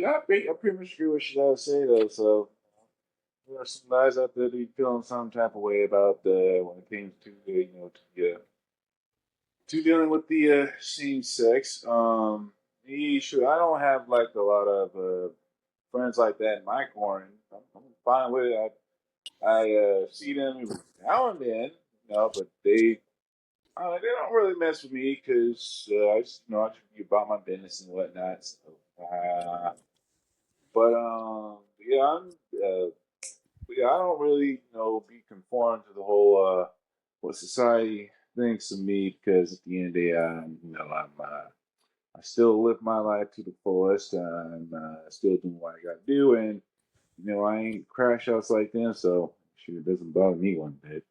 I pretty much agree with what you gotta say though. So there are some guys out there that be feeling some type of way about when it comes to to dealing with the same sex. Me, sure, I don't have like a lot of friends like that in my corner. I'm fine with it. I see them every now and then, but they don't really mess with me because I just I just be about my business and whatnot. So, but yeah, I don't really be conformed to the whole what society thinks of me because at the end of the day, I still live my life to the fullest. I'm still doing what I got to do, and I ain't crash outs like them, so shit, it doesn't bother me one bit.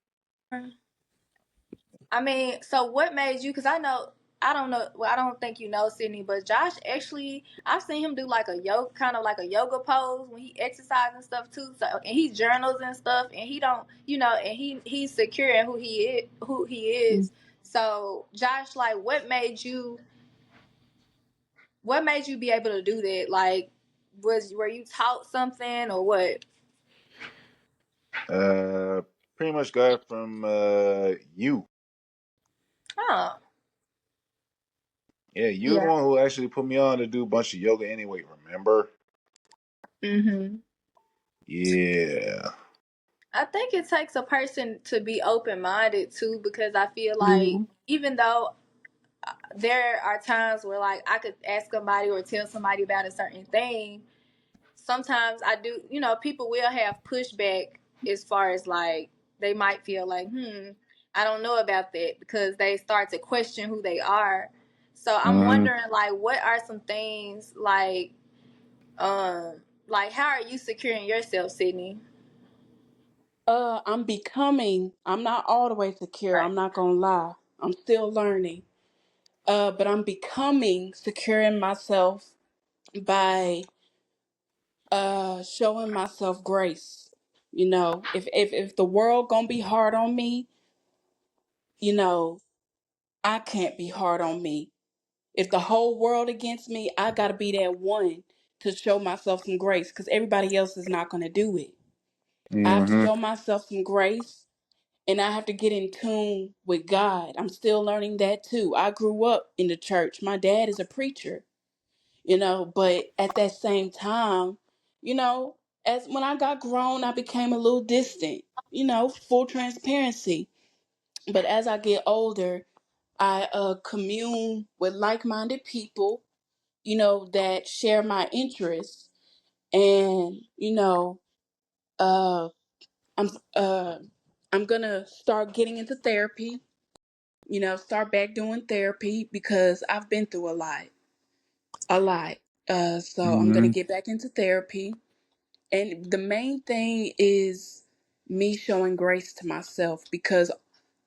I mean, so what made you? Because I know, I don't know. Well, I don't think you know Sydney, but Josh actually, I've seen him do like a yoga, kind of like a yoga pose when he exercises and stuff too. So, and he journals and stuff, and he don't, and he's secure in who he is. So, Josh, like, what made you be able to do that? Like, were you taught something or what? Uh, Pretty much got it from you. Oh, Yeah, you the yeah. one who actually put me on to do a bunch of yoga anyway. Remember? Mhm. Yeah. I think it takes a person to be open minded too, because I feel like Mhm. even though there are times where like I could ask somebody or tell somebody about a certain thing, sometimes I do, people will have pushback as far as like they might feel like, I don't know about that because they start to question who they are. So I'm Hmm. wondering like what are some things um like how are you securing yourself, Sydney? I'm becoming. I'm not all the way secure. Right. I'm not gonna lie. I'm still learning. But I'm becoming secure in myself by showing myself grace. If the world gonna be hard on me, you know, I can't be hard on me. If the whole world against me, I gotta be that one to show myself some grace because everybody else is not gonna do it. I have to Hmm. show myself some grace and I have to get in tune with God. I'm still learning that too. I grew up in the church. My dad is a preacher, but at that same time, you know, as when I got grown, I became a little distant, full transparency. But as I get older, I commune with like-minded people, that share my interests. And, uh, I'm uh, I'm gonna start getting into therapy. Start back doing therapy because I've been through a lot. So I'm gonna Hmm. get back into therapy, and the main thing is me showing grace to myself because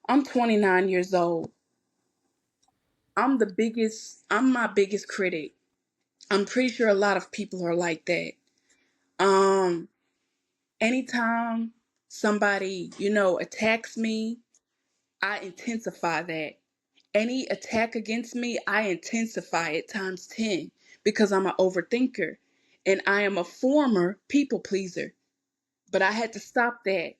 I'm 29 years old. I'm my biggest critic. I'm pretty sure a lot of people are like that. Um, Anytime somebody, attacks me, I intensify that. Any attack against me, I intensify it times 10 because I'm an overthinker and I am a former people pleaser. But I had to stop that.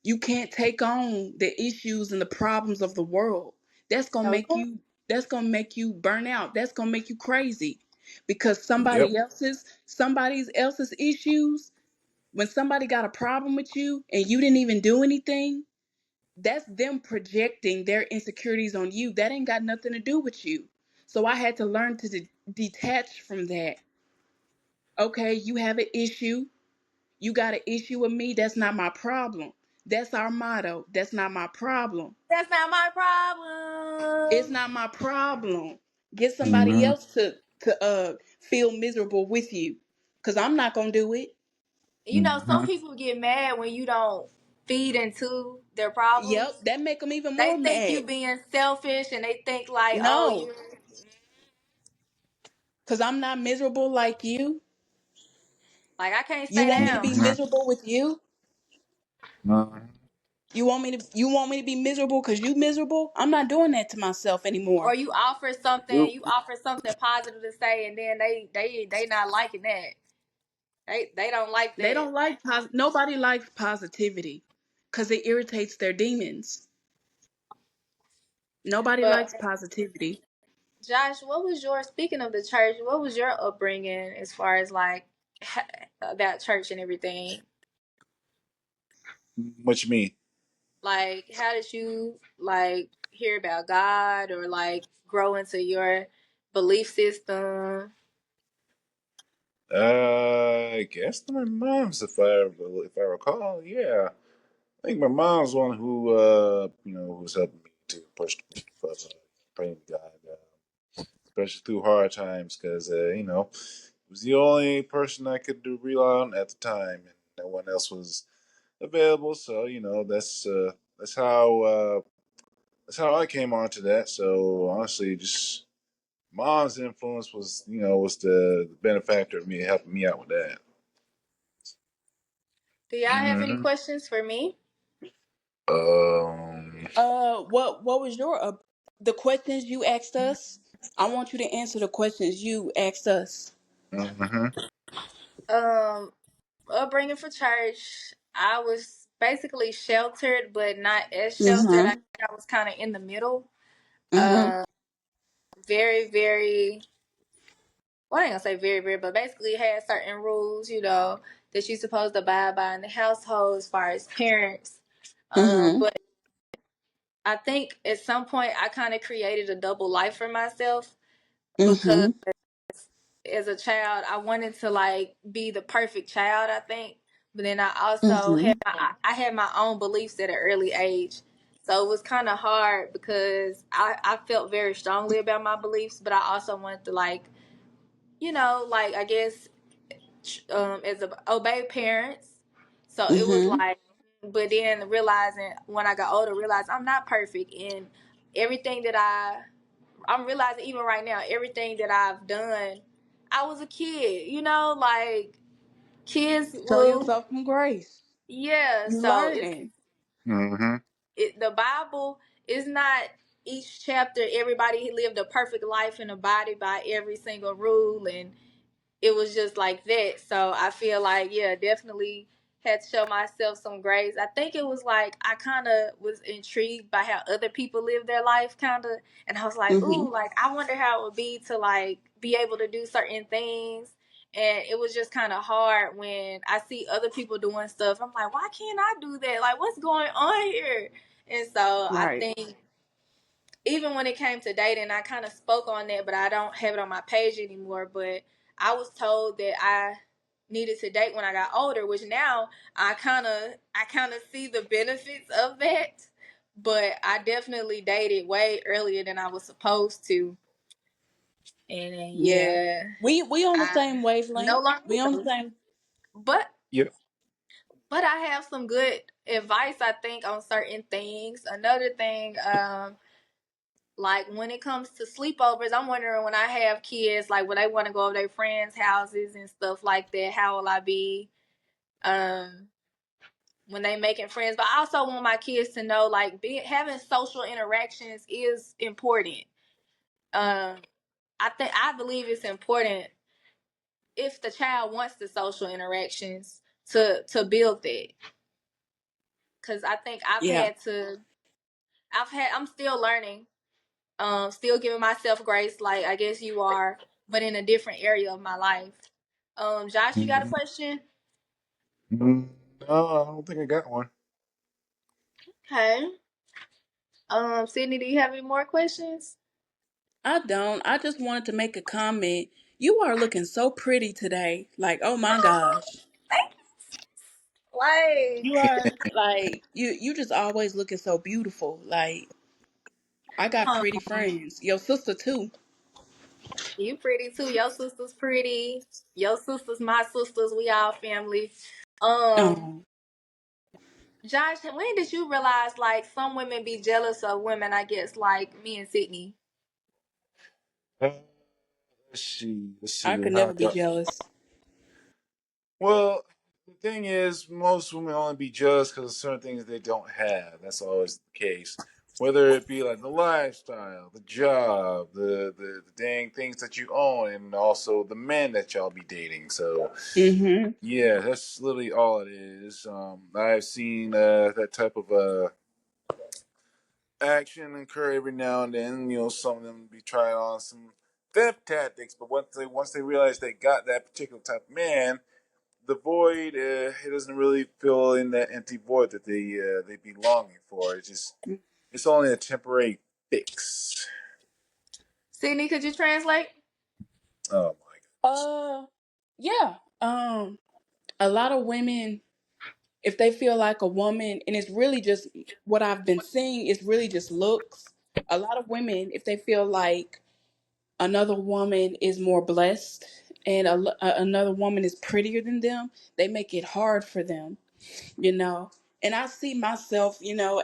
You can't take on the issues and the problems of the world. That's going to make Okay. you that's going to make you burn out. That's going to make you crazy because Yep. somebody else's issues, when somebody got a problem with you and you didn't even do anything, that's them projecting their insecurities on you. That ain't got nothing to do with you. So I had to learn to detach from that. Okay, you have an issue. You got an issue with me. That's not my problem. That's our motto. That's not my problem. That's not my It's problem. not my problem. Get somebody Hmm. else to feel miserable with you, cause I'm not gonna do it. Some Hmm. people get mad when you don't feed into their problems. Yep, that make them even They more think you mad. being selfish and they think like, oh, No, cause I'm not miserable like you. like I can't You stay want me to down. be Hmm. miserable with you? Hmm. You want me to be miserable because you miserable? I'm not doing that to myself Or anymore. you offer something positive to say, and then they not liking that. They don't like They that. don't like nobody likes positivity because it irritates their demons. Nobody But likes positivity. Josh, what was your speaking of the church? What was your upbringing as far as like about church and everything? What you mean? Like, how did you like hear about God or like grow into your belief system? I guess my mom's, if I recall, yeah. I think my mom's the one who was helping me to push the belief of praying to God, especially through hard times, because it was the only person I could rely on at the time, and no one else was available. So that's how I came onto that. So honestly, just mom's influence was the benefactor of me helping me out with that. Do y'all have any Hmm. questions for me? Um. What was the questions you asked us? I want you to answer the questions you asked us. Hmm. Um, upbringing for church, I was basically sheltered, but not as sheltered. I Mhm. think I was kind of in the middle. Mhm. Uh, very, very. Well, I ain't gonna say very, very, but basically had certain rules, that you're supposed to abide by in the household as far as parents. Mhm. But I think at some point I kind of created a double life for myself because Mhm. as a child I wanted to like be the perfect child, I think, but then I also Mhm. I had my own beliefs at an early age. So it was kind of hard because I felt very strongly about my beliefs, but I also wanted to like, like I guess as a obey parents. So it was Mhm. like, but then realizing when I got older, realized I'm not perfect, and everything that I'm realizing even right now, everything that I've done, I was a kid, like kids Show will, yourself some grace. yeah. You So it's learning. Hmm. the Bible is not each chapter. Everybody lived a perfect life and abided by every single rule, and it was just like that. So I feel like, yeah, definitely had to show myself some grace. I think it was like I kind of was intrigued by how other people live their life, kind of, and I was like, Mhm. ooh, like I wonder how it would be to like be able to do certain things. And it was just kind of hard when I see other people doing stuff. I'm like, why can't I do that? Like, what's going on here? And so I Right. think even when it came to dating, I kind of spoke on that, but I don't have it on my page anymore. But I was told that I needed to date when I got older, which now I kind of see the benefits of that. But I definitely dated way earlier than I was supposed to, and then, Yeah. yeah, We on the I same no wavelength. longer We on the will. same. But Yep. I have some good advice, I think, on certain things. Another thing, like when it comes to sleepovers, I'm wondering when I have kids, like when they want to go over their friends' houses and stuff like that, how will I be um when they making friends? But I also want my kids to know like having social interactions is important. Um I believe it's important if the child wants the social interactions to build that. Cause I think Yeah. I'm still learning, still giving myself grace, like I guess you are, but in a different area of my life. Josh, you got a Hmm. question? No, I don't think I got one. Okay. Sydney, do you have any more questions? I don't. I just wanted to make a comment. You are looking so pretty today. Like, oh my gosh. Like, You are like you just always looking so beautiful. Like, I got pretty friends. Your sister too. you pretty too. Your sister's pretty. Your sister's my sisters. We all family. Um, Oh. Josh, when did you realize like some women be jealous of women? I guess like me and Sydney. Uh, let's see. Let's I see could how I never be got. jealous. Well, the thing is, most women only be jealous because of certain things they don't have. That's always the case. Whether it be like the lifestyle, the job, the dang things that you own, and also the men that y'all be dating. So Mm-hmm. yeah, that's literally all it is. I've seen that type of action occur every now and then. You know, some of them be trying on some theft tactics, but once they realize they got that particular type of man, the void it doesn't really fill in that empty void that they be longing for. It's only a temporary fix. Sydney, could you translate? Oh Uh, yeah. A lot of women, if they feel like a woman, and it's really just what I've been seeing is really just looks. A lot of women, if they feel like another woman is more blessed and another woman is prettier than them, they make it hard for them, you know. And I see myself,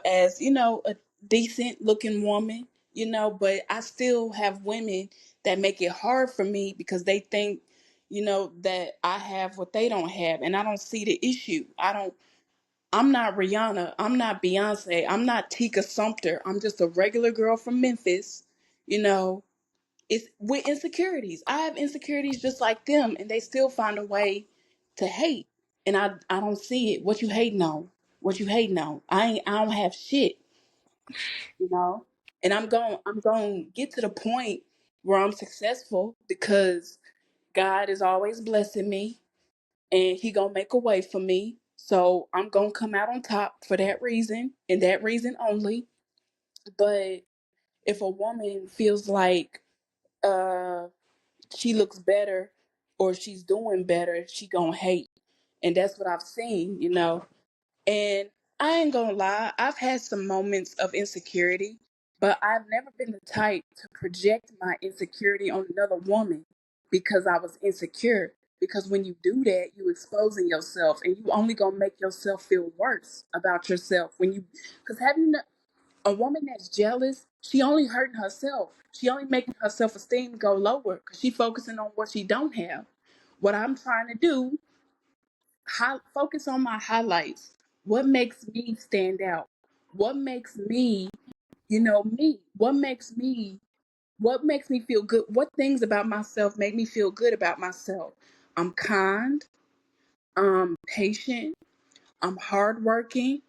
as, a decent looking woman, but I still have women that make it hard for me because they think, that I have what they don't have. And I don't see the issue. I'm not Rihanna. I'm not Beyonce. I'm not Tika Sumpter. I'm just a regular girl from Memphis, you know. It's with insecurities. I have insecurities just like them, and they still find a way to hate. And I don't see it. What you hating on? What you hating on? I don't have shit, you know. And I'm going to get to the point where I'm successful because God is always blessing me, and He gonna make a way for me. So I'm gonna come out on top for that reason and that reason only. But if a woman feels like uh she looks better or she's doing better, she gonna hate. And that's what I've seen, And I ain't gonna lie, I've had some moments of insecurity, but I've never been the type to project my insecurity on another woman because I was insecure. Because when you do that, you exposing yourself and you only gonna make yourself feel worse about yourself because have you not, a woman that's jealous, she only hurting herself. She only making her self-esteem go lower because she focusing on what she don't have. What I'm trying to do, focus on my highlights. What makes me stand out? What makes me, me? What makes me feel good? What things about myself make me feel good about myself? I'm kind, I'm patient, I'm hardworking,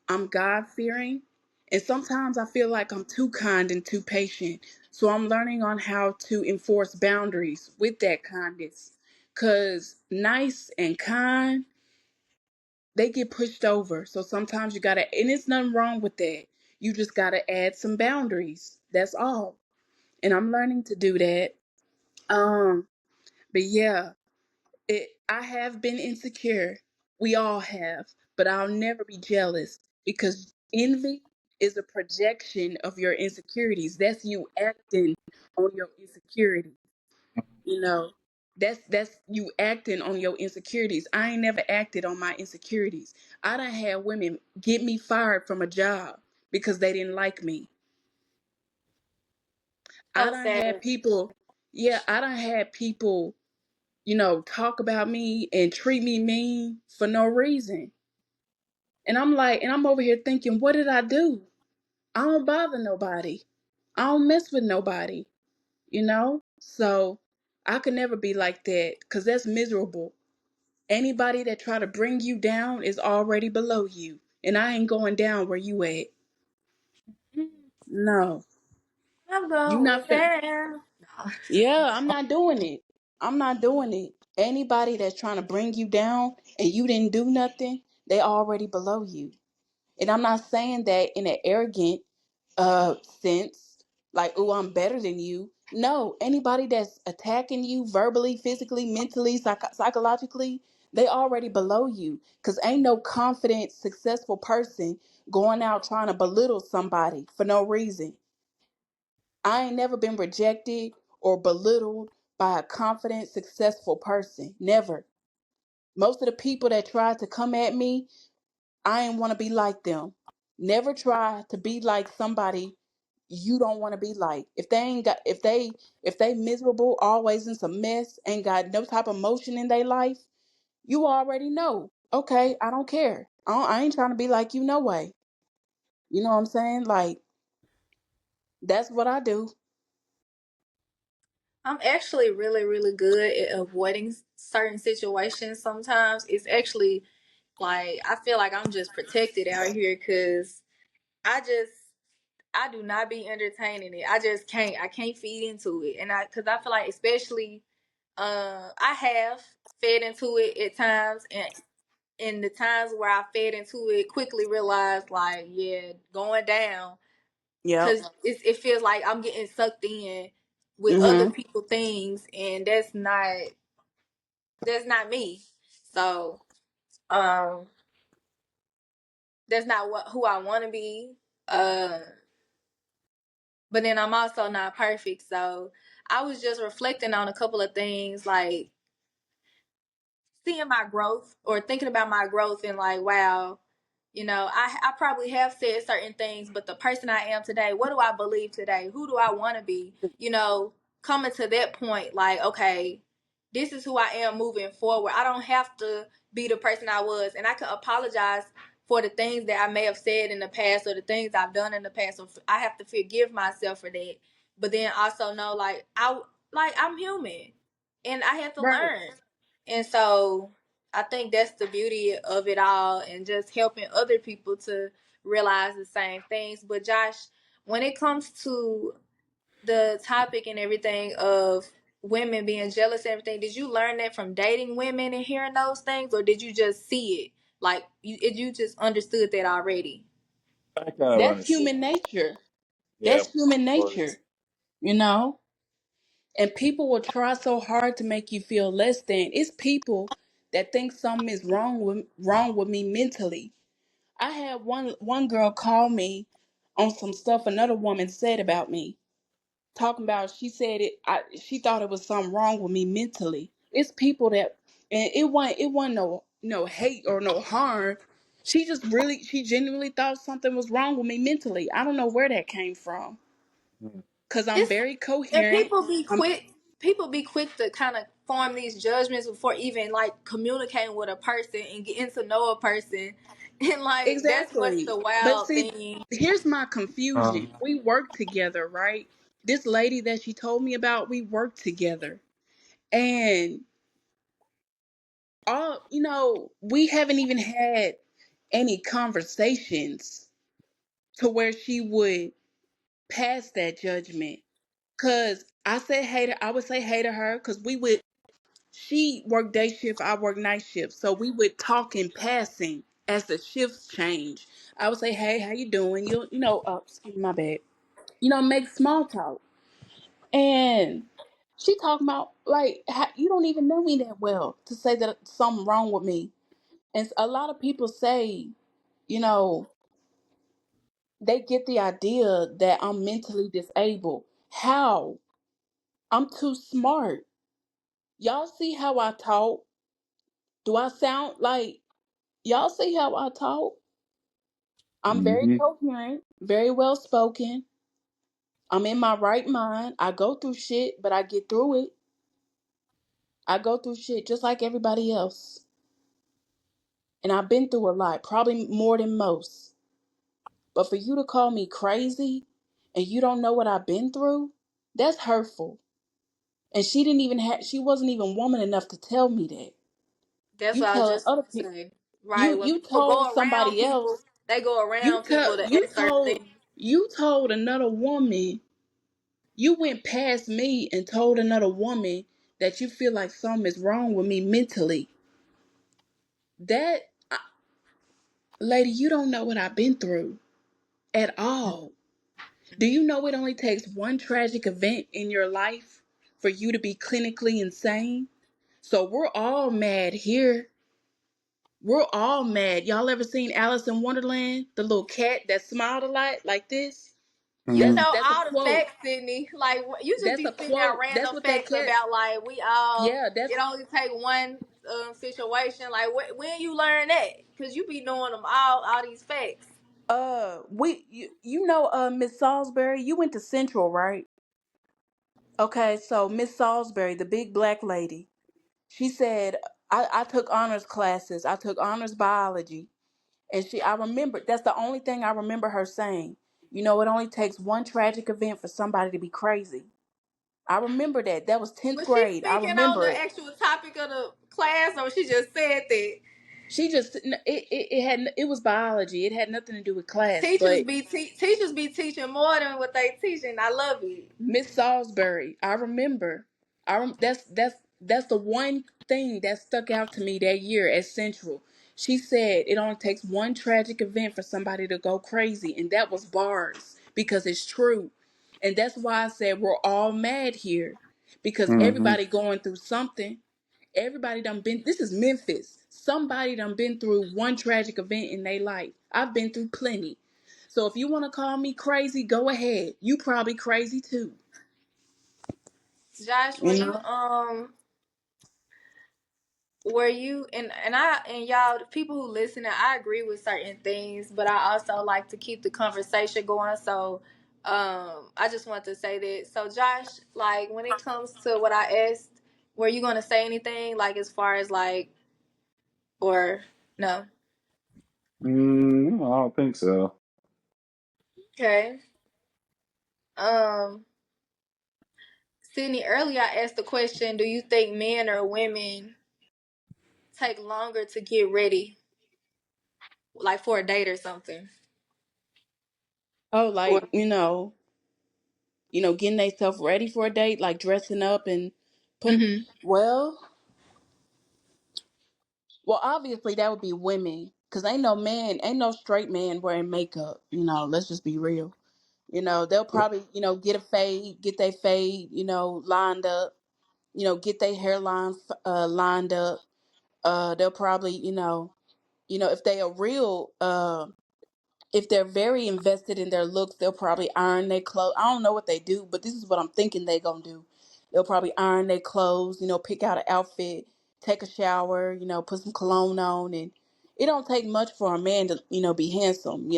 I'm God fearing, and sometimes I feel like I'm too kind and too patient. So I'm learning on how to enforce boundaries with that kindness. Because nice and kind, they get pushed over. So sometimes you gotta, and it's nothing wrong with that. You just gotta add some boundaries. That's all. And I'm learning to do that. Um, but yeah, I have been insecure. We all have, but I'll never be jealous because envy is a projection of your insecurities. That's you acting on your insecurities. You know, that's you acting on your insecurities. I ain't never acted on my insecurities. I done had women get me fired from a job because they didn't like me. I So done had sad. people, yeah, I done had people talk about me and treat me mean for no reason. And I'm like, and I'm over here thinking, what did I do? I don't bother nobody. I don't mess with nobody, So I could never be like that because that's miserable. Anybody that try to bring you down is already below you. And I ain't going down where you at. No. I'm You going not fin down. Yeah, I'm not doing it. I'm not doing it. Anybody that's trying to bring you down and you didn't do nothing, they already below you. And I'm not saying that in an arrogant sense, like, oh, I'm better than you. No, anybody that's attacking you verbally, physically, mentally, psychologically, they already below you. Because ain't no confident, successful person going out trying to belittle somebody for no reason. I ain't never been rejected or belittled by a confident, successful person. Never. Most of the people that tried to come at me, I ain't want to be like them. Never try to be like somebody you don't want to be like. If they ain't got if they miserable, always in some mess, ain't got no type of motion in their life, you already know. Okay, I don't care. I ain't trying to be like you no way. You know what I'm saying? Like, that's what I do. I'm actually really, really good at avoiding certain situations sometimes. It's actually like I feel like I'm just protected out here because I just I do not be entertaining it. I just can't. I can't feed into it, and because I feel like especially I have fed into it at times, and in the times where I fed into it, quickly realized like yeah, going down Yep. because it feels like I'm getting sucked in with other Mm-hmm. people things, and that's not me. So um, that's not what who I want to be. Uh, but then I'm also not perfect. So I was just reflecting on a couple of things, like seeing my growth or thinking about my growth and like, wow, I probably have said certain things, but the person I am today, what do I believe today? Who do I want to be? Coming to that point, like, okay, this is who I am moving forward. I don't have to be the person I was, and I can apologize for the things that I may have said in the past or the things I've done in the past. So I have to forgive myself for that. But then also know, I'm human, and I have to Right. learn. And so I think that's the beauty of it all and just helping other people to realize the same things. But Josh, when it comes to the topic and everything of women being jealous and everything, did you learn that from dating women and hearing those things, or did you just see it? Like you just understood that already? I kind of That's understood. human nature. Yeah, That's human was nature, you know? And people will try so hard to make you feel less than. It's people that think something is wrong with me mentally. I had one girl call me on some stuff another woman said about me. Talking about she said she thought it was something wrong with me mentally. It's people that, and it wasn't no hate or no harm. She genuinely thought something was wrong with me mentally. I don't know where that came from. mm, Cause I'm It's very and coherent. people be quick to kind of form these judgments before even like communicating with a person and getting to know a person. And like that's what's Exactly. the But wild see, thing. here's my um, confusion. We work together, right? This lady that she told me about, we work together. And we haven't even had any conversations to where she would pass that judgment. Cause I would say hey to her, cause she worked day shift, I work night shift. So we would talk in passing as the shifts change. I would say, hey, how you doing? Excuse my bad. Make small talk. And she talking about like you don't even know me that well to say that something wrong with me. And a lot of people say, you know, they get the idea that I'm mentally disabled. How? I'm too smart. Y'all see how I talk? Do I sound like y'all see how I talk? I'm very mhm. coherent, very well spoken. I'm in my right mind. I go through shit, but I get through it. I go through shit just like everybody else. And I've been through a lot, probably more than most. But for you to call me crazy and you don't know what I've been through, that's hurtful. And she wasn't even woman enough to tell me that. That's You what I was telling just other gonna people, say. Right. When you people told go around somebody people, else, they go you around tell people to you ask certain told things. you told another woman, you went past me and told another woman that you feel like something is wrong with me mentally. That lady, you don't know what I've been through at all. Do you know it only takes one tragic event in your life for you to be clinically insane? So we're all mad here. We're all mad. Y'all ever seen Alice in Wonderland? The little cat that smiled a lot like this? You That's Mm. know that's a all the quote. facts, Sydney. Like you just That's be a spitting out quote. That's random what that facts cat. about like we all. Yeah, that's It only take one situation. Like when you learn that, because you be knowing them all these facts. Miss Salisbury, you went to Central, right? Okay, so Miss Salisbury, the big black lady, she said I took honors classes. I took honors biology. And I remember, that's the only thing I remember her saying. You know, it only takes one tragic event for somebody to be crazy. I remember that. That was 10th Was she grade. I speaking on remember the it. actual topic of the class, or she just said that? She just, it was biology. It had nothing to do with class. Teachers But be teachers be teaching more than what they teaching. I love it. Miss Salisbury, I remember. That's the one thing that stuck out to me that year at Central. She said it only takes one tragic event for somebody to go crazy, and that was bars because it's true. And that's why I said we're all mad here because Mm-hmm. everybody going through something. Everybody done been. This is Memphis. Somebody done been through one tragic event in their life. I've been through plenty. So if you want to call me crazy, go ahead. You probably crazy too. Josh, You know? were you and y'all, the people who listen, I agree with certain things, but I also like to keep the conversation going. So I just want to say that. So Josh, like when it comes to what I asked, were you gonna say anything like as far as like or no? I don't think so. Okay. Um Sydney, earlier I asked the question, do you think men or women take longer to get ready, like for a date or something? Oh, Or like, getting themselves ready for a date, like dressing up and put hmm well, well, obviously that would be women. Cause ain't no straight man wearing makeup. Let's just be real. They'll probably, get their fade, lined up, get their hairline lined up. They'll probably, if they are real, if they're very invested in their looks, they'll probably iron their clothes. I don't know what they do, but this is what I'm thinking they gonna do. They'll probably iron their clothes, pick out an outfit, take a shower, put some cologne on, and it don't take much for a man to, be handsome.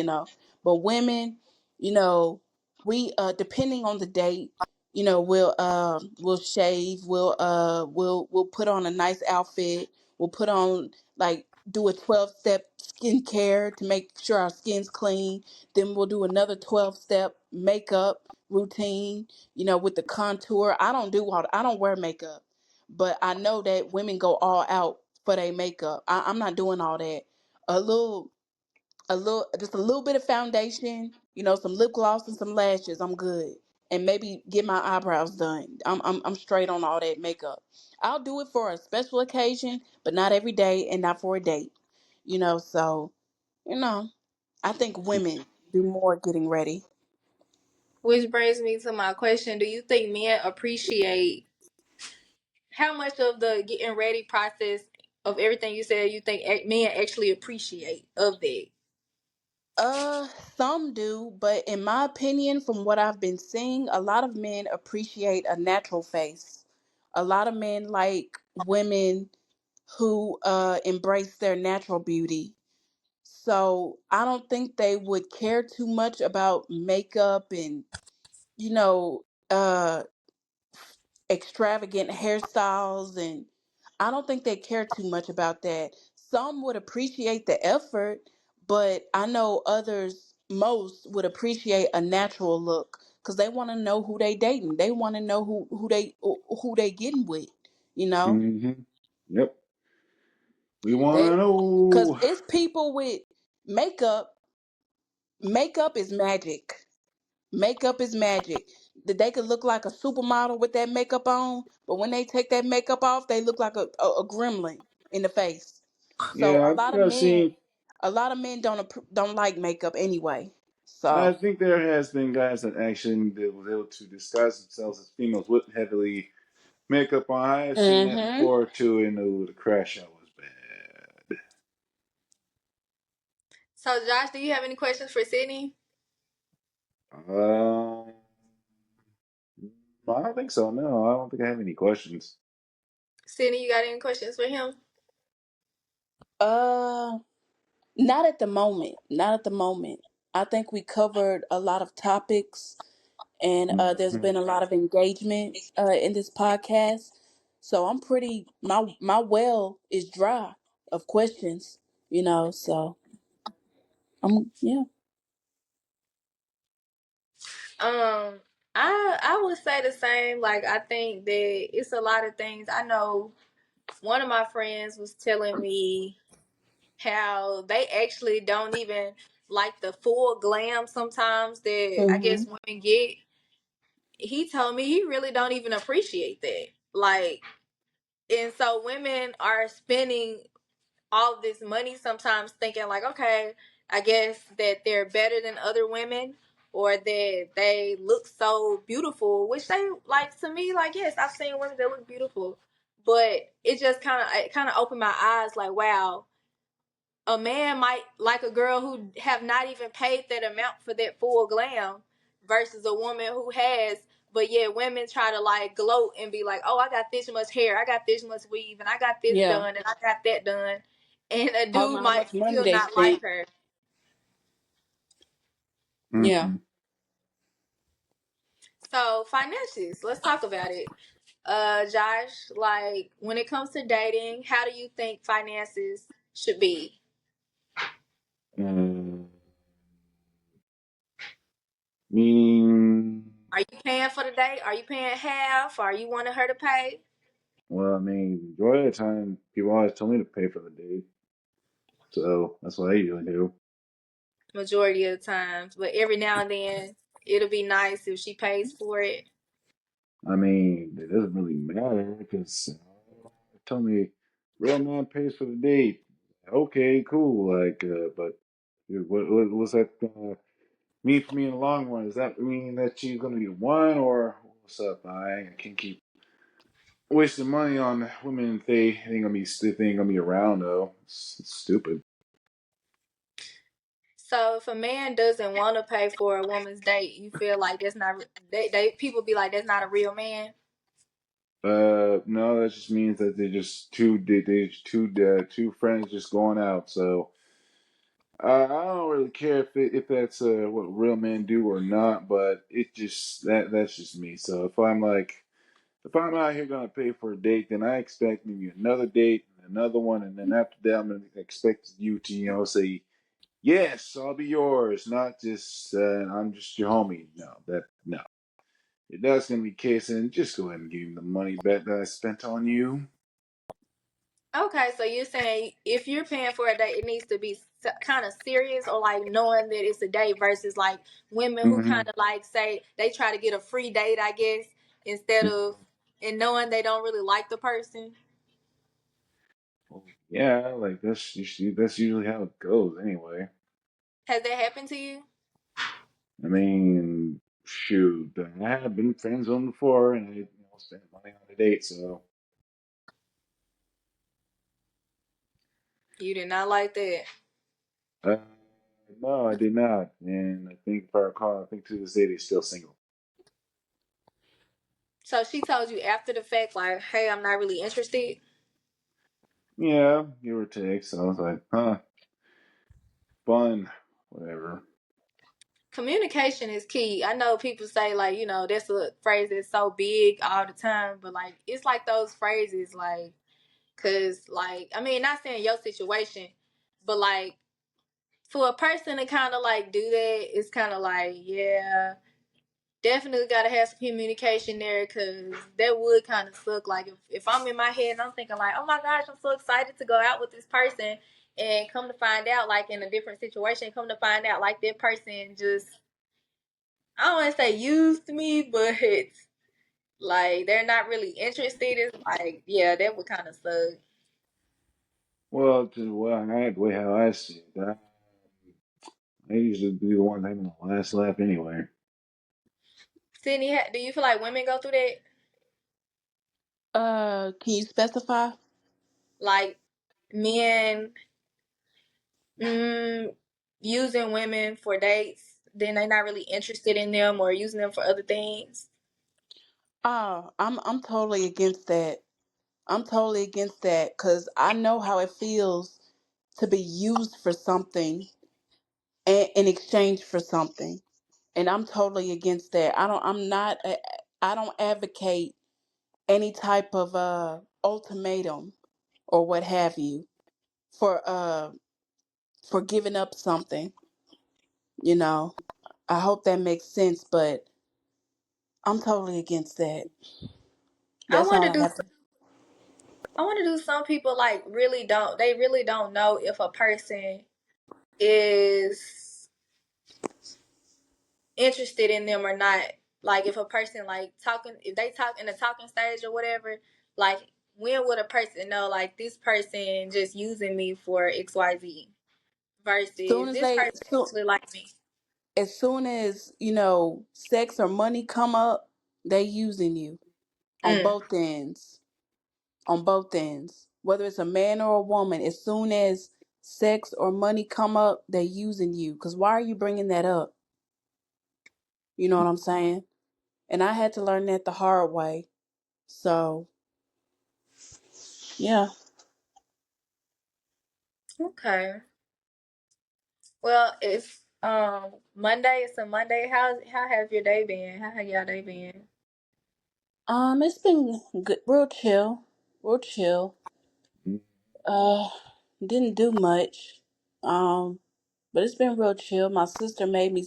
But women, you know, we depending on the date, we'll shave, we'll put on a nice outfit, we'll put on like do a 12-step skincare to make sure our skin's clean. Then we'll do another 12-step makeup routine, with the contour. I don't wear makeup, but I know that women go all out for their makeup. I'm not doing all that. A little, just a little bit of foundation, some lip gloss and some lashes. I'm good. And maybe get my eyebrows done. I'm straight on all that makeup. I'll do it for a special occasion, but not every day and not for a date. So, you know, I think women do more getting ready. which brings me to my question: do you think men appreciate how much of the getting ready process of everything you said? You think men actually appreciate of that? Uh, some do, but in my opinion, from what I've been seeing, a lot of men appreciate a natural face. A lot of men like women who embrace their natural beauty. So I don't think they would care too much about makeup and, you know, uh extravagant hairstyles, and I don't think they care too much about that. Some would appreciate the effort, but I know others most would appreciate a natural look cuz they want to know who they dating. They want to know who they getting with, you know? Mm-hmm. Yep. We want They to cuz know. it's people with makeup. Makeup is magic. Makeup is magic. That they could look like a supermodel with that makeup on, but when they take that makeup off, they look like a gremlin in the face. So Yeah, I think I've seen. a lot of men don't like makeup anyway. I So, think there has been guys that actually that was able to disguise themselves as females with heavily makeup on. I have seen that mhm. before too, and the crash out was bad. So, Josh, do you have any questions for Sydney? Um, I don't think so. No, I don't think I have any questions. Sydney, you got any questions for him? Uh, Not at the moment. Not at the moment. I think we covered a lot of topics, and there's Hmm. been a lot of engagement in this podcast. So I'm pretty my well is dry of questions, so yeah. Um, I would say the same. Like I think that it's a lot of things. I know one of my friends was telling me how they actually don't even like the full glam sometimes that I guess Mhm. women get. He told me he really don't even appreciate that. Like, and so women are spending all this money sometimes thinking like, okay, I guess that they're better than other women or that they look so beautiful, which they like to me, like, yes, I've seen women that look beautiful. But it kind of opened my eyes like, wow, a man might like a girl who have not even paid that amount for that full glam versus a woman who has. But yeah, women try to like gloat and be like, oh, I got this much hair, I got this much weave, and I got this Yeah. done, and I got that done. And a I don't dude know how might much money still they not like spent. her. Yeah. Mm-hmm. So finances, let's talk about it. Josh, like when it comes to dating, how do you think finances should be? Meaning, Are you paying for the date? Are you paying half? Are you wanting her to pay? well, I mean, majority of the time, people always tell me to pay for the date, so that's what I usually do. Majority of the times, but every now and then it'll be nice if she pays for it. I mean, it doesn't really matter because tell me, real man pays for the date. Okay, cool. Like, but dude, what's that mean for me in the long run? Does that mean that she's gonna be the one, or what's up? I can keep wasting money on women if they ain't gonna be around though. It's stupid. So if a man doesn't want to pay for a woman's date, you feel like that's not they people be like that's not a real man. No, that just means that they're just two friends just going out. So I don't really care if that's what real men do or not, but it just that's just me. So if I'm out here gonna pay for a date, then I expect maybe another date and another one, and then after that, I'm gonna expect you to say yes, I'll be yours, not just I'm just your homie. No. If that's gonna be the case, then just go ahead and give me the money back that I spent on you. Okay, so you're saying if you're paying for a date, it needs to be kind of serious or like knowing that it's a date versus like women who Hmm. kind of like say they try to get a free date, I guess, instead of and knowing they don't really like the person. Yeah, like that's usually how it goes anyway. Has that happened to you? I mean, shoot, I have been friend zoned before, and I spent money on a date, so You did not like that. uh, no, I did not. And I think if I recall, I think to this day they're still single. So she told you after the fact, like, hey, I'm not really interested. Yeah, give or take. So I was like, huh, fun, whatever. Communication is key. I know people say like, that's a phrase that's so big all the time, but like it's like those phrases like cuz like I mean, not saying your situation, but like for a person to kind of like do that, it's kind of like, yeah, definitely got to have some communication there cuz that would kind of suck like if I'm in my head and I'm thinking like, "Oh my gosh, I'm so excited to go out with this person." And come to find out, like in a different situation, come to find out, like that person just I don't want to say used me, but like they're not really interested. It's like, yeah, that would kind of suck. The way how I see it, I usually be the one having the last laugh anyway. Sydney, do you feel like women go through that? Can you specify? Like men mm, using women for dates, then they're not really interested in them or using them for other things. I'm totally against that. I'm totally against that because I know how it feels to be used for something in exchange for something, and I'm totally against that. I don't advocate any type of ultimatum or what have you for giving up something, you know. I hope that makes sense, but I'm totally against that. I That's want all to I do. have to. I want to do. Some people like really don't. They really don't know if a person is interested in them or not. Like if a person like talking, if they talk in the talking stage or whatever, like when would a person know like this person just using me for XYZ Soon versus as this they person so actually like me? as soon as sex or money come up, they using you on Mm. both ends. On both ends, whether it's a man or a woman. As soon as sex or money come up, they using you. Cause why are you bringing that up? You know what I'm saying? And I had to learn that the hard way. So yeah. Okay. Well, it's Monday. It's a Monday. How have your day been? How have y'all day been? It's been good, real chill, real chill. Mm. Uh, didn't do much. Um, but it's been real chill. My sister made me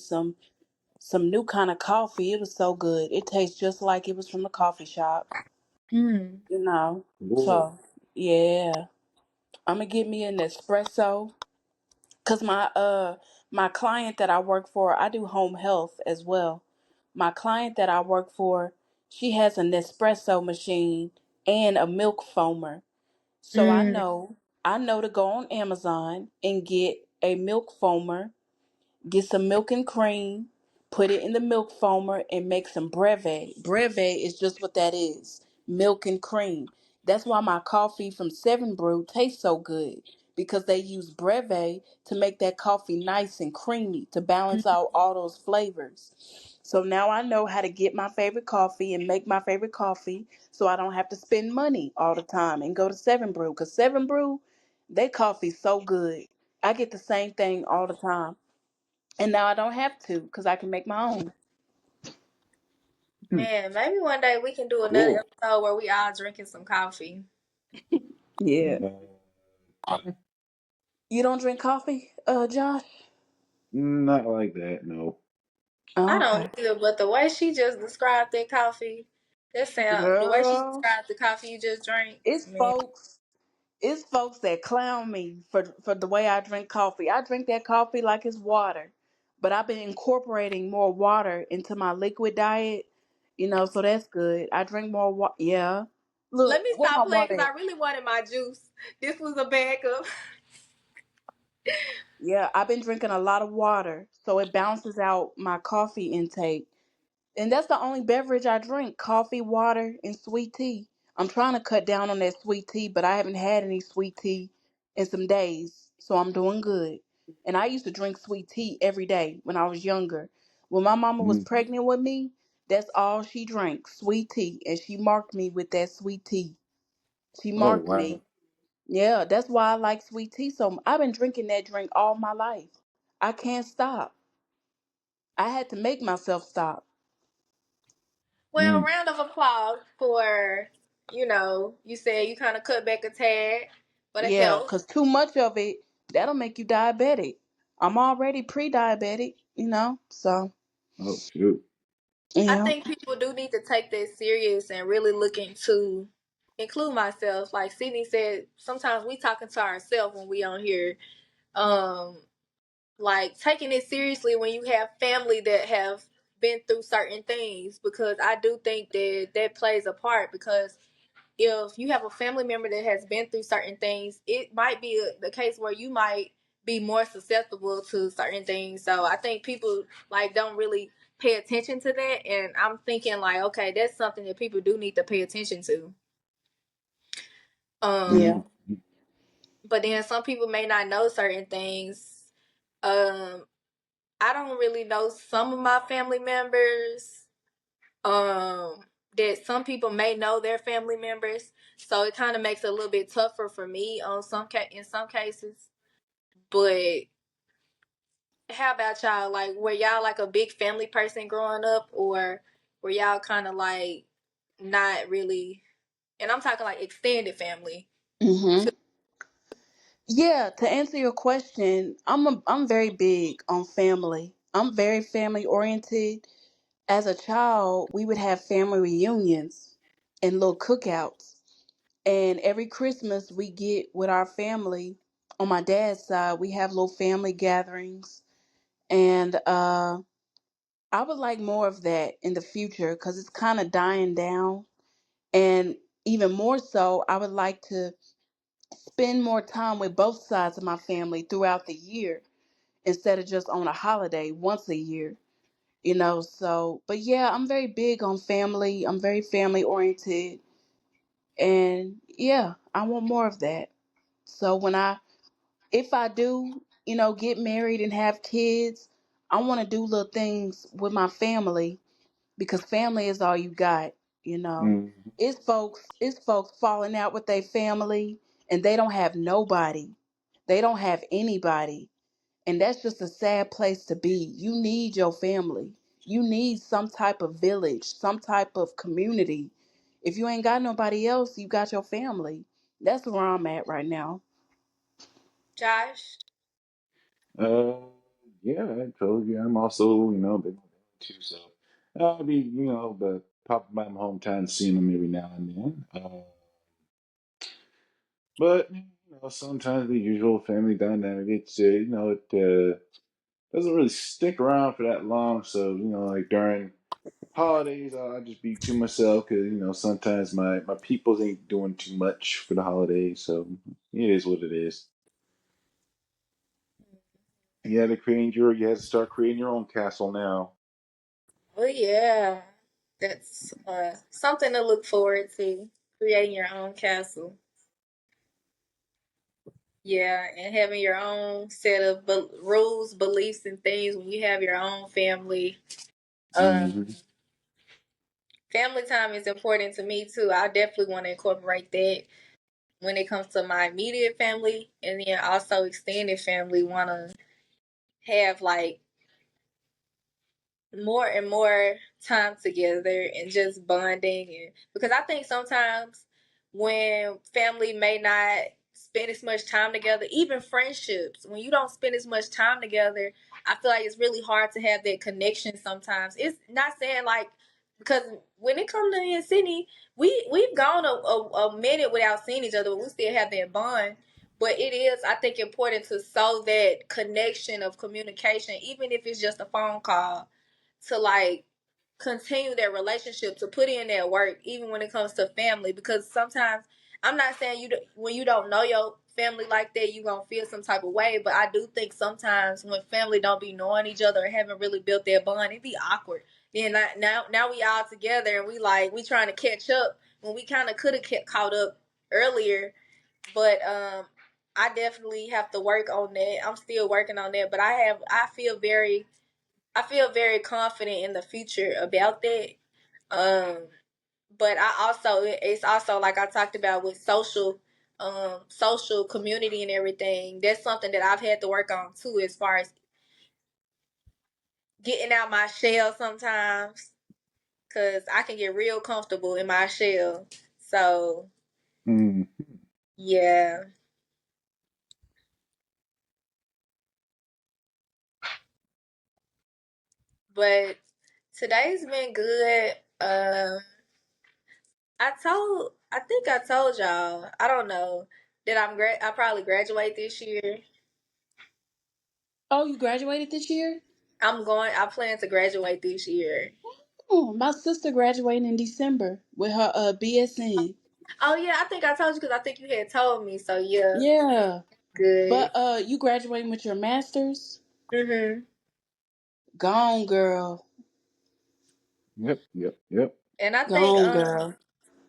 some new kind of coffee. It was so good. It tastes just like it was from the coffee shop. Mm. You know. Whoa. So yeah, I'm gonna get me an espresso. Cause my client that I work for, I do home health as well. My client that I work for, she has a Nespresso machine and a milk foamer. So Mm. I know to go on Amazon and get a milk foamer, get some milk and cream, put it in the milk foamer, and make some breve. Breve is just what that is, milk and cream. That's why my coffee from Seven Brew tastes so good because they use breve to make that coffee nice and creamy to balance out all those flavors. So now I know how to get my favorite coffee and make my favorite coffee so I don't have to spend money all the time and go to Seven Brew because Seven Brew, they coffee's so good. I get the same thing all the time. And now I don't have to because I can make my own. Man, maybe one day we can do another Cool. episode where we all drinking some coffee. Yeah. Uh, You don't drink coffee, Josh? not like that, no. I Oh, don't okay. either, but the way she just described that coffee, the way she Girl, described the coffee you just drank, it's man. folks, it's folks that clown me for the way I drink coffee. I drink that coffee like it's water, but I've been incorporating more water into my liquid diet, so that's good. I drink more water. Yeah. Let Look, me where stop my playing water because at? I really wanted my juice. This was a bag of. Yeah, I've been drinking a lot of water, so it balances out my coffee intake. And that's the only beverage I drink: coffee, water, and sweet tea. I'm trying to cut down on that sweet tea, but I haven't had any sweet tea in some days, so I'm doing good. And I used to drink sweet tea every day when I was younger. When my mama was Mm. pregnant with me, that's all she drank, sweet tea, and she marked me with that sweet tea. She Oh, marked wow. me. Yeah, that's why I like sweet tea. So I've been drinking that drink all my life. I can't stop. I had to make myself stop. Well, Mm. round of applause for, you said you kind of cut back a tad for the Yeah, health. because too much of it, that'll make you diabetic. I'm already pre-diabetic, so Oh, shoot. I yeah, think people do need to take that serious and really look into, include myself. Like Sydney said, sometimes we talking to ourselves when we on here. Um, like taking it seriously when you have family that have been through certain things, because I do think that that plays a part, because if you have a family member that has been through certain things, it might be the case where you might be more susceptible to certain things. So I think people like don't really pay attention to that, and I'm thinking like, okay, that's something that people do need to pay attention to. Um, yeah, Mm. but then some people may not know certain things. Um, I don't really know some of my family members. That some people may know their family members, so it kind of makes it a little bit tougher for me on in some cases. But how about y'all? Like, were y'all like a big family person growing up, or were y'all kind of like not really? and I'm talking like extended family. Mm-hmm. Yeah, to answer your question, I'm very big on family. I'm very family oriented. As a child, we would have family reunions and little cookouts. And every Christmas we get with our family. On my dad's side, we have little family gatherings. And I would like more of that in the future because it's kind of dying down. And even more so, I would like to spend more time with both sides of my family throughout the year instead of just on a holiday once a year. So, but yeah, I'm very big on family. I'm very family oriented. And yeah, I want more of that. So if I do, get married and have kids, I want to do little things with my family because family is all you got, you know. Mm-hmm. It's folks falling out with their family and they don't have nobody. They don't have anybody. And that's just a sad place to be. You need your family. You need some type of village, some type of community. If you ain't got nobody else, you got your family. That's where I'm at right now. Josh. Uh, yeah, I told you I'm also, big on that too. So I'll be, but popping by my hometown, seeing them every now and then. But sometimes the usual family dynamic, it doesn't really stick around for that long. So like during holidays, I'll just be to myself because sometimes my peoples ain't doing too much for the holidays. So it is what it is. You had to start creating your own castle now. Oh yeah, that's something to look forward to. Creating your own castle. Yeah, and having your own set of rules, beliefs, and things when you have your own family. Um, Hmm. Family time is important to me too. I definitely want to incorporate that when it comes to my immediate family, and then also extended family. Want to have like more and more time together and just bonding, and because I think sometimes when family may not spend as much time together, even friendships, when you don't spend as much time together, I feel like it's really hard to have that connection sometimes. It's not saying like, because when it comes to me and Sydney, we've gone a minute without seeing each other, but we still have that bond. But it is, I think, important to sow that connection of communication, even if it's just a phone call, to like continue their relationship, to put in that work, even when it comes to family. Because sometimes, I'm not saying when you don't know your family like that, you gonna feel some type of way. But I do think sometimes when family don't be knowing each other or haven't really built that bond, it be awkward. Then now we all together and we trying to catch up when we kind of could have kept caught up earlier. But I definitely have to work on that. I'm still working on that, but I feel very confident in the future about that. Um, but it's also like I talked about with social community and everything. That's something that I've had to work on too, as far as getting out my shell sometimes, because I can get real comfortable in my shell. So Mm. yeah, but today's been good. I think I told y'all. I don't know that I probably graduate this year. Oh, you graduated this year? I plan to graduate this year. Oh, my sister graduating in December with her BSN. Oh yeah, I think I told you because I think you had told me. So yeah, Yeah. good. But you graduating with your masters? Mhm. Gone girl. Yep, yep, yep. And I think Gone girl.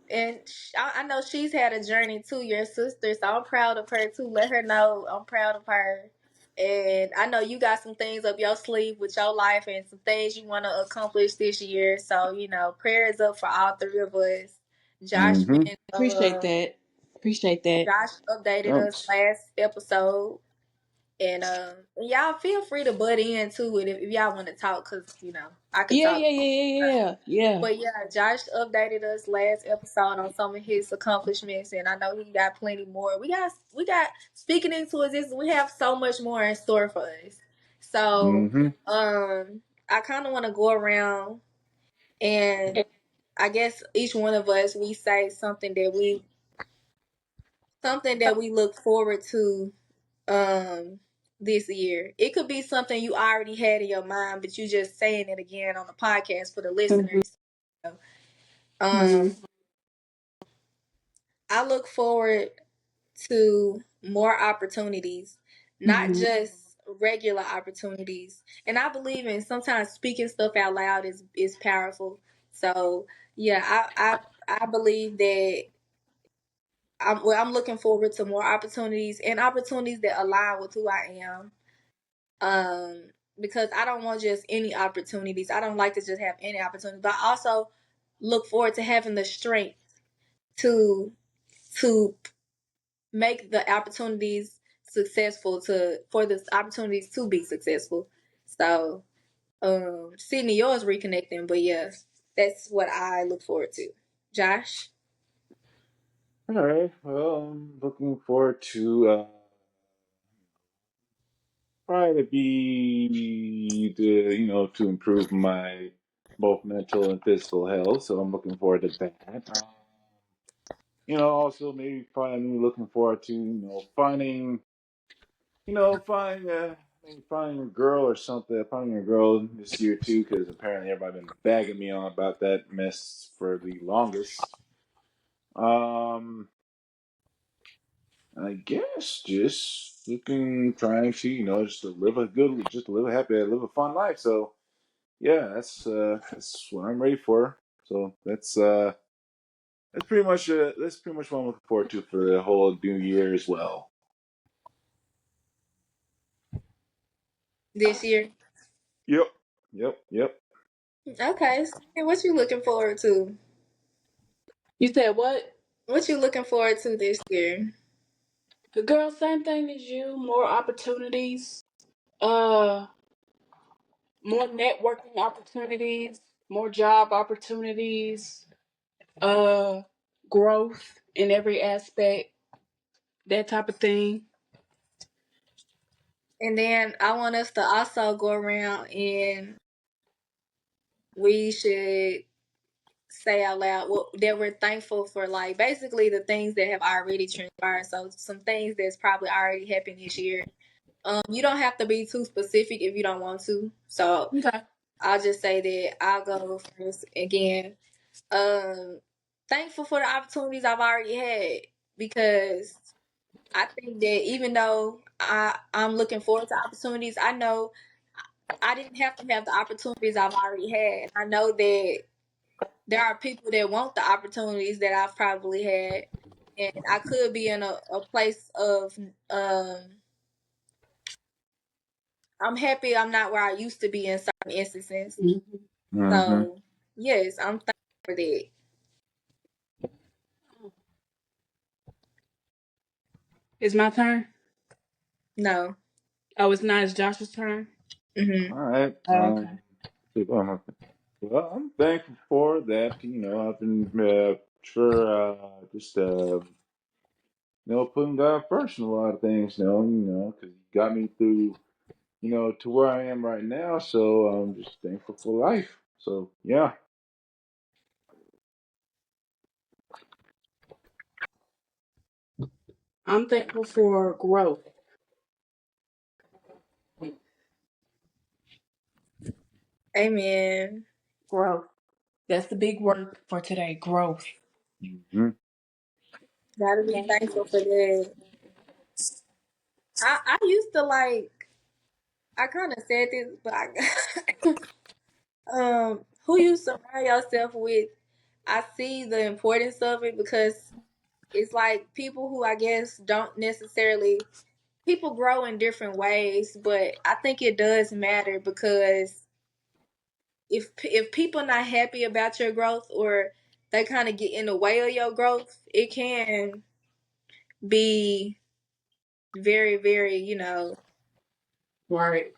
and I know she's had a journey too, your sister. So I'm proud of her too. Let her know I'm proud of her. And I know you got some things up your sleeve with your life and some things you want to accomplish this year. So prayers up for all three of us. Josh Hmm. Appreciate that. Appreciate that. Josh updated Yep. us last episode. And y'all feel free to butt in too if y'all want to talk, cause I could Yeah, talk. yeah, yeah, yeah, yeah, yeah. But yeah, Josh updated us last episode on some of his accomplishments, and I know he got plenty more. We got speaking into existence. We have so much more in store for us. So, Mm-hmm. I kind of want to go around, and I guess each one of us we say something that we look forward to this year. It could be something you already had in your mind, but you just saying it again on the podcast for the Mm-hmm. listeners. Mm-hmm. Um, I look forward to more opportunities, not Mm-hmm. just regular opportunities. And I believe in sometimes speaking stuff out loud is powerful. So yeah, I believe that I'm looking forward to more opportunities and opportunities that align with who I am. Um, because I don't want just any opportunities. I don't like to just have any opportunity, but I also look forward to having the strength to to make the opportunities successful for the opportunities to be successful. So, Sydney, yours reconnecting, but yeah, that's what I look forward to. Josh? All right. Well, I'm looking forward to try to be to improve my both mental and physical health. So I'm looking forward to that. Also maybe finally looking forward to finding maybe finding a girl or something. Finding a girl this year too, because apparently everybody been bagging me on about that mess for the longest. Um, I guess just trying to just to live a happy, live a fun life. So yeah, that's what I'm ready for. So that's pretty much what I'm looking forward to for the whole new year as well. This year? Yep, yep. Okay. So what you looking forward to? You said what? What you looking forward to this year? Girl, same thing as you. More opportunities. Uh, more networking opportunities. More job opportunities. Uh, growth in every aspect. That type of thing. And then I want us to also go around and we should say out loud that we're thankful for, like basically the things that have already transpired. So some things that's probably already happened this year. You don't have to be too specific if you don't want to. So Okay. I'll just say that I'll go first again. Thankful for the opportunities I've already had, because I think that even though I'm looking forward to opportunities, I know I didn't have to have the opportunities I've already had. I know that there are people that want the opportunities that I've probably had, and I could be in a place of um I'm happy I'm not where I used to be in certain instances. Mm-hmm. Mm-hmm. So yes, I'm thankful for that. It's my turn. No. Oh, it's not. It's Josh's turn. Mhm. All right. Oh, okay. Well, I'm thankful for that. I've been sure just putting God first in a lot of things. Because He got me through to where I am right now. So I'm just thankful for life. So yeah. I'm thankful for growth. Amen. Growth. That's the big word for today. Growth. Mm-hmm. Gotta be thankful for that. I used to like I kind of said this, but who you surround yourself with, I see the importance of it, because it's like people who I guess don't necessarily people grow in different ways, but I think it does matter, because if people not happy about your growth, or they kind of get in the way of your growth, it can be very, very, Right.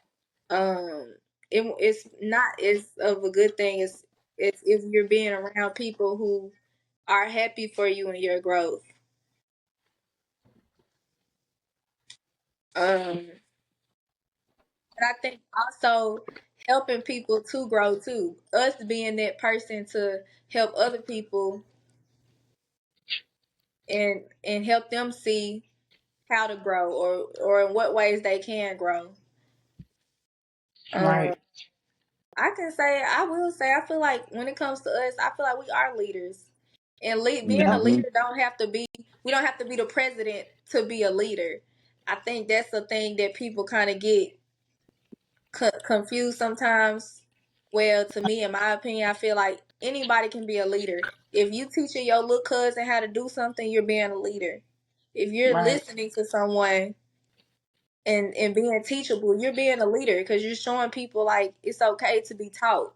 It's not as of a good thing. It's if you're being around people who are happy for you and your growth. Um, and I think also helping people to grow too. Us being that person to help other people and help them see how to grow or in what ways they can grow. Um, Right. I will say, I feel like when it comes to us, I feel like we are leaders. And being a Yep. Mm-hmm. leader don't have to be, we don't have to be the president to be a leader. I think that's the thing that people kind of get confused sometimes. Well, to me, in my opinion, I feel like anybody can be a leader. If you teaching your little cousin how to do something, you're being a leader. If you're Right. listening to someone and being teachable, you're being a leader because you're showing people like it's okay to be taught.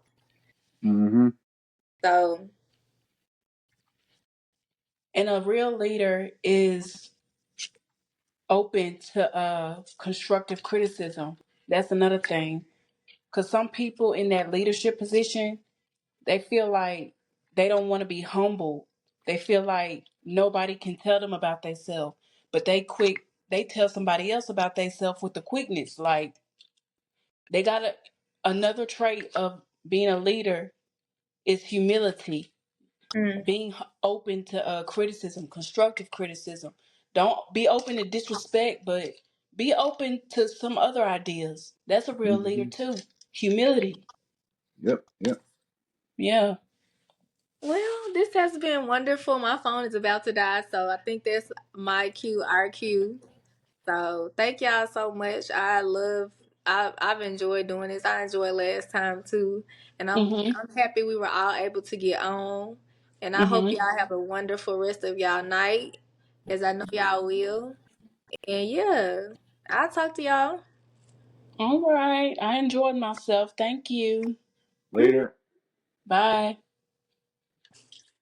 Mm-hmm. So, And a real leader is open to constructive criticism. That's another thing. Because some people in that leadership position, they feel like they don't want to be humble. They feel like nobody can tell them about themselves, but they tell somebody else about themselves with the quickness. Like they got another trait of being a leader is humility, mm, being open to criticism, constructive criticism. Don't be open to disrespect, but be open to some other ideas. That's a real leader Mm-hmm. too. Humility. Yep. Yep. Yeah. well, this has been wonderful. My phone is about to die, so I think that's my cue, our cue. So, thank y'all so much. I've enjoyed doing this. I enjoyed last time too, and Mhm. I'm happy we were all able to get on. And I hope Mhm. y'all have a wonderful rest of y'all night, as I know y'all will. And yeah, I'll talk to y'all. All right. I enjoyed myself. Thank you. Mhm. Later. Bye.